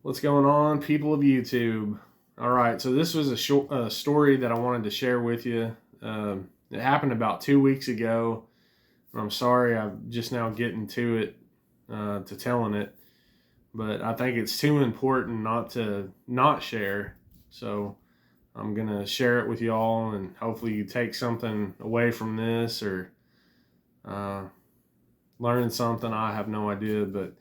What's going on, people of YouTube? All right, so this was a story that I wanted to share with you. It happened about 2 weeks ago. I'm sorry I'm just now getting to it, to telling it, but I think it's too important not to not share. So I'm gonna share it with y'all, and hopefully you take something away from this or uh, learn something. I have no idea, but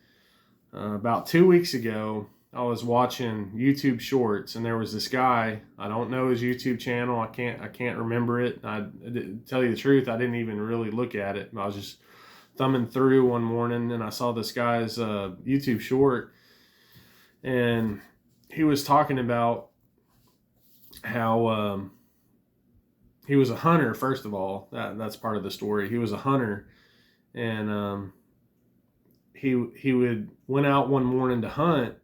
about 2 weeks ago, I was watching YouTube Shorts, and there was this guy. I don't know his YouTube channel. I can't remember it. Tell you the truth, I didn't even really look at it. I was just thumbing through one morning, and I saw this guy's YouTube short, and he was talking about how he was a hunter. First of all, that's part of the story. He was a hunter, and he would went out one morning to hunt,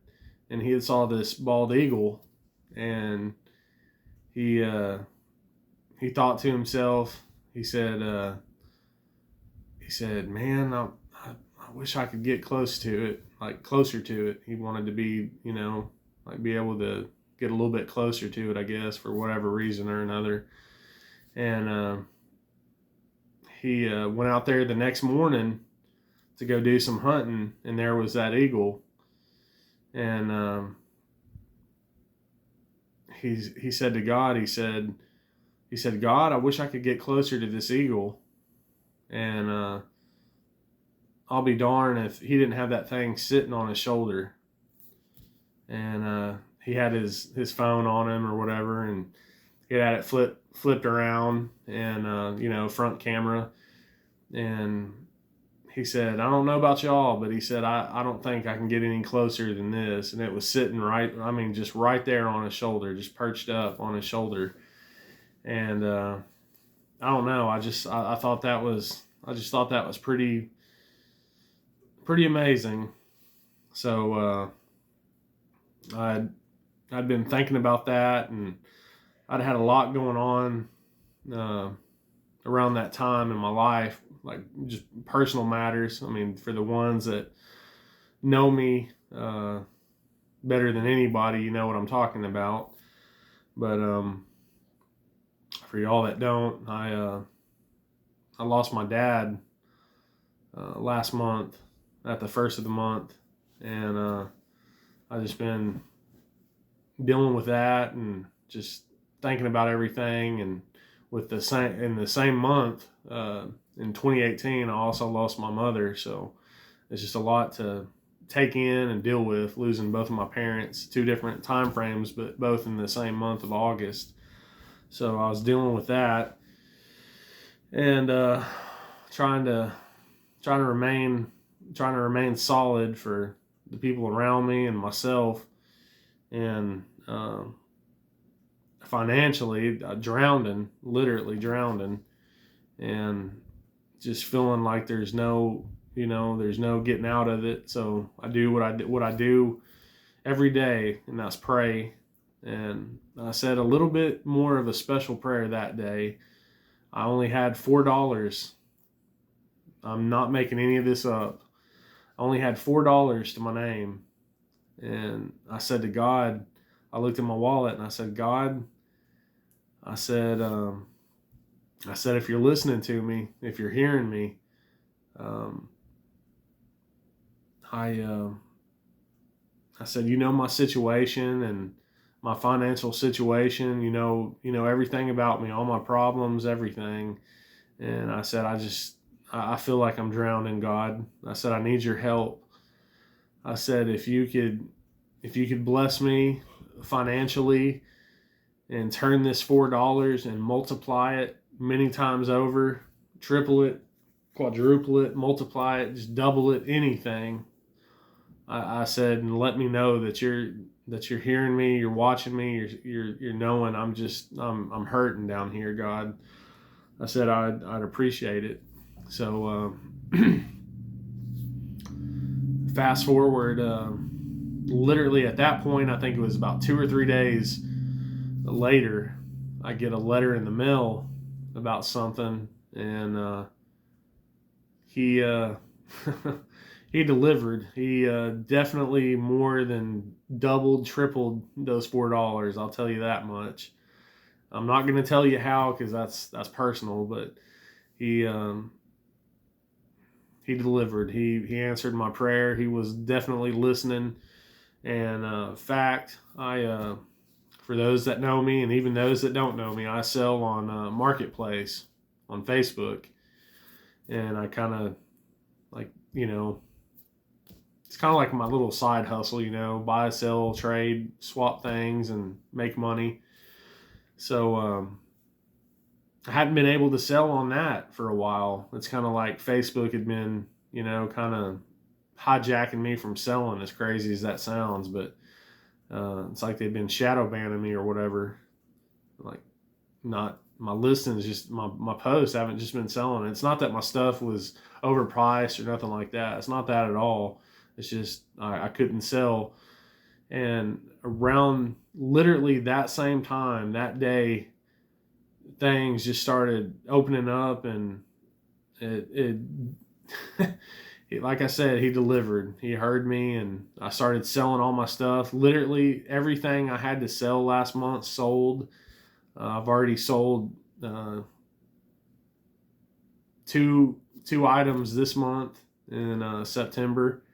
and he had saw this bald eagle, and he he thought to himself. He said, "Man, I wish I could get close to it, like closer to it." He wanted to be, like be able to get a little bit closer to it, I guess, for whatever reason or another. And he went out there the next morning to go do some hunting, and there was that eagle. And he said to God, he said, "God, I wish I could get closer to this eagle." And I'll be darned if he didn't have that thing sitting on his shoulder. And he had his phone on him or whatever, and he had it flipped around, and front camera. And he said, "I don't know about y'all, but," he said, I don't think I can get any closer than this." And it was sitting just right there on his shoulder, just perched up on his shoulder. And I don't know. I thought that was, I just thought that was pretty amazing. So I'd been thinking about that, and I'd had a lot going on around that time in my life, like just personal matters. I mean, for the ones that know me better than anybody, you know what I'm talking about. But for y'all that don't, I lost my dad last month at the first of the month, and I just been dealing with that and just thinking about everything. And with the same month in 2018, I also lost my mother. So it's just a lot to take in and deal with, losing both of my parents, 2 different time frames, but both in the same month of August. So I was dealing with that, and trying to remain solid for the people around me and myself. And financially, literally drowning, and just feeling like there's no getting out of it. So I do what I do every day, and that's pray. And I said a little bit more of a special prayer that day. I only had $4. I'm not making any of this up. I only had $4 to my name. And I said to God, I looked at my wallet and I said, "God," I said, "if you're listening to me, if you're hearing me, I said, you know my situation and my financial situation. You know everything about me, all my problems, everything." And I said, I feel like I'm drowning, God. I said, "I need your help." I said, if you could bless me financially and turn this $4 and multiply it many times over, triple it, quadruple it, multiply it, just double it, anything. I said, and let me know that you're hearing me, you're watching me, you're knowing I'm hurting down here, God. I said I'd appreciate it. So fast forward, literally at that point, I think it was about 2 or 3 days later, I get a letter in the mail about something, and he he delivered. He definitely more than doubled, tripled those $4. I'll tell you that much. I'm not going to tell you how because that's personal, but he he delivered. He answered my prayer. He was definitely listening. And fact, I for those that know me and even those that don't know me, I sell on Marketplace on Facebook, and I kind of like it's kind of like my little side hustle, buy, sell, trade, swap things, and make money. So I hadn't been able to sell on that for a while. It's kind of like Facebook had been, kind of hijacking me from selling, as crazy as that sounds. But it's like they've been shadow banning me or whatever. Like, not my listings, just my posts haven't just been selling. It's not that my stuff was overpriced or nothing like that. It's not that at all. It's just I couldn't sell. And around literally that same time, that day, things just started opening up, and it like I said, he delivered. He heard me, and I started selling all my stuff. Literally everything I had to sell last month sold. I've already sold two items this month in September.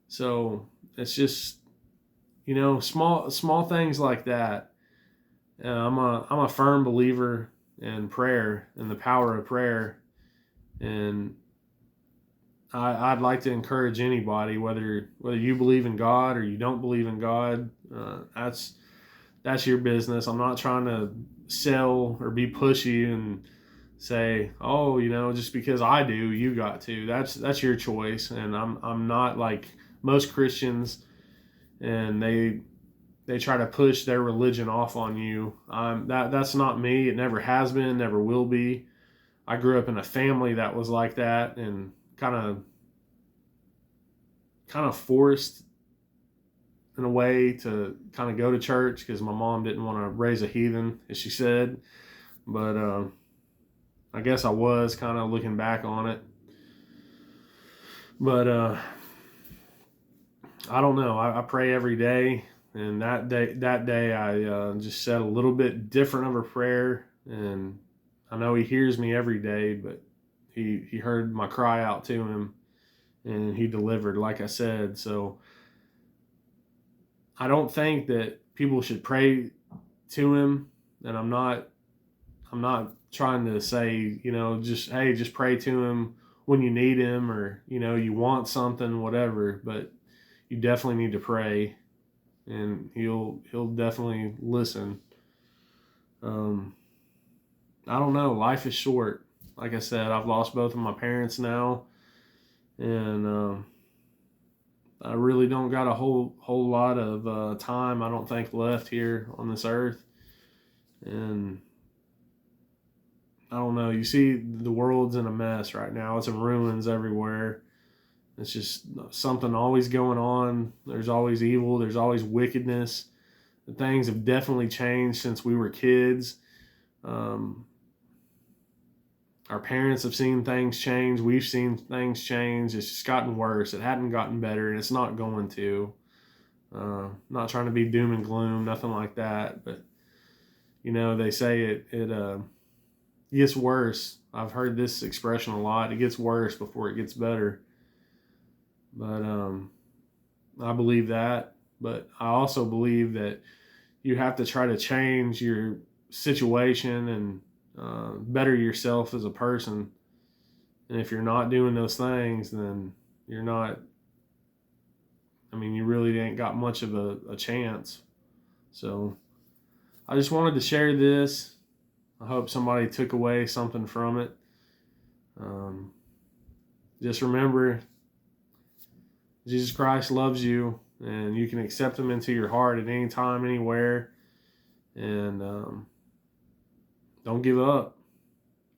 So it's just small things like that. I'm a firm believer in prayer and the power of prayer, and I'd like to encourage anybody, whether you believe in God or you don't believe in God. That's your business. I'm not trying to sell or be pushy and say, oh, just because I do, you got to. That's your choice. And I'm not like most Christians, and they try to push their religion off on you. That's not me. It never has been, never will be. I grew up in a family that was like that, and kind of forced in a way to kind of go to church because my mom didn't want to raise a heathen, as she said. But I guess I was kind of looking back on it. But I don't know. I pray every day, and that day I just said a little bit different of a prayer, and I know he hears me every day, but he heard my cry out to him, and he delivered, like I said. So I don't think that people should pray to him, and I'm not trying to say, just pray to him when you need him, or you want something, whatever, but you definitely need to pray, and he'll definitely listen. I don't know, life is short. Like I said, I've lost both of my parents now, and I really don't got a whole lot of time, I don't think, left here on this earth. And I don't know. You see, the world's in a mess right now. It's in ruins everywhere. It's just something always going on. There's always evil. There's always wickedness. The things have definitely changed since we were kids. Um, our parents have seen things change. We've seen things change. It's just gotten worse. It hadn't gotten better, and it's not going to. Not trying to be doom and gloom, nothing like that. But they say it gets worse. I've heard this expression a lot. It gets worse before it gets better. But I believe that. But I also believe that you have to try to change your situation and better yourself as a person. And if you're not doing those things, then you're not, you really ain't got much of a chance. So I just wanted to share this. I hope somebody took away something from it. Just remember, Jesus Christ loves you, and you can accept him into your heart at any time, anywhere. And don't give up.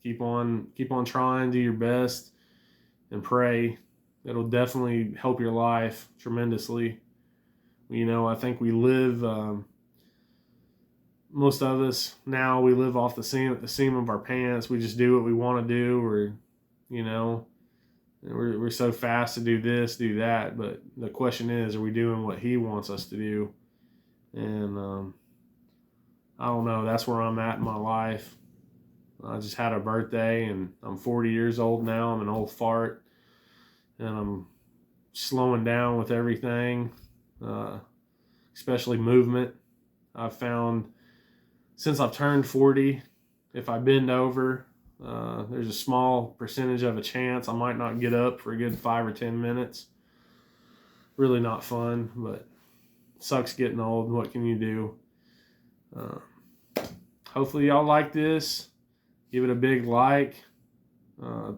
Keep on trying, do your best, and pray. It'll definitely help your life tremendously. I think we live, most of us now, we live off the seam of our pants. We just do what we want to do, or, We're so fast to do this, do that, but the question is, are we doing what he wants us to do? And I don't know. That's where I'm at in my life. I just had a birthday, and I'm 40 years old now. I'm an old fart, and I'm slowing down with everything, especially movement. I've found since I've turned 40, if I bend over, there's a small percentage of a chance I might not get up for a good 5 or 10 minutes. Really not fun, but sucks getting old. What can you do? Hopefully y'all like this. Give it a big like,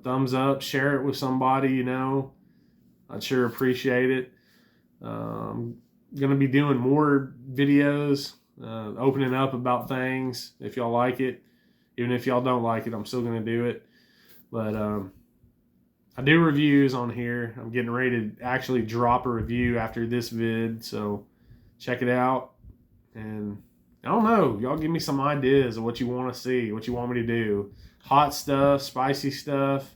thumbs up, share it with somebody you know. I'd sure appreciate it. I'm going to be doing more videos, opening up about things if y'all like it. Even if y'all don't like it, I'm still going to do it. But I do reviews on here. I'm getting ready to actually drop a review after this vid, so check it out. And I don't know, y'all give me some ideas of what you want to see, what you want me to do. Hot stuff, spicy stuff.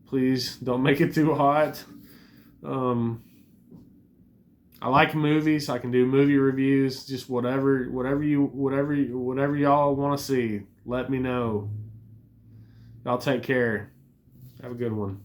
Please don't make it too hot. I like movies. I can do movie reviews. Just whatever y'all want to see. Let me know. Y'all take care. Have a good one.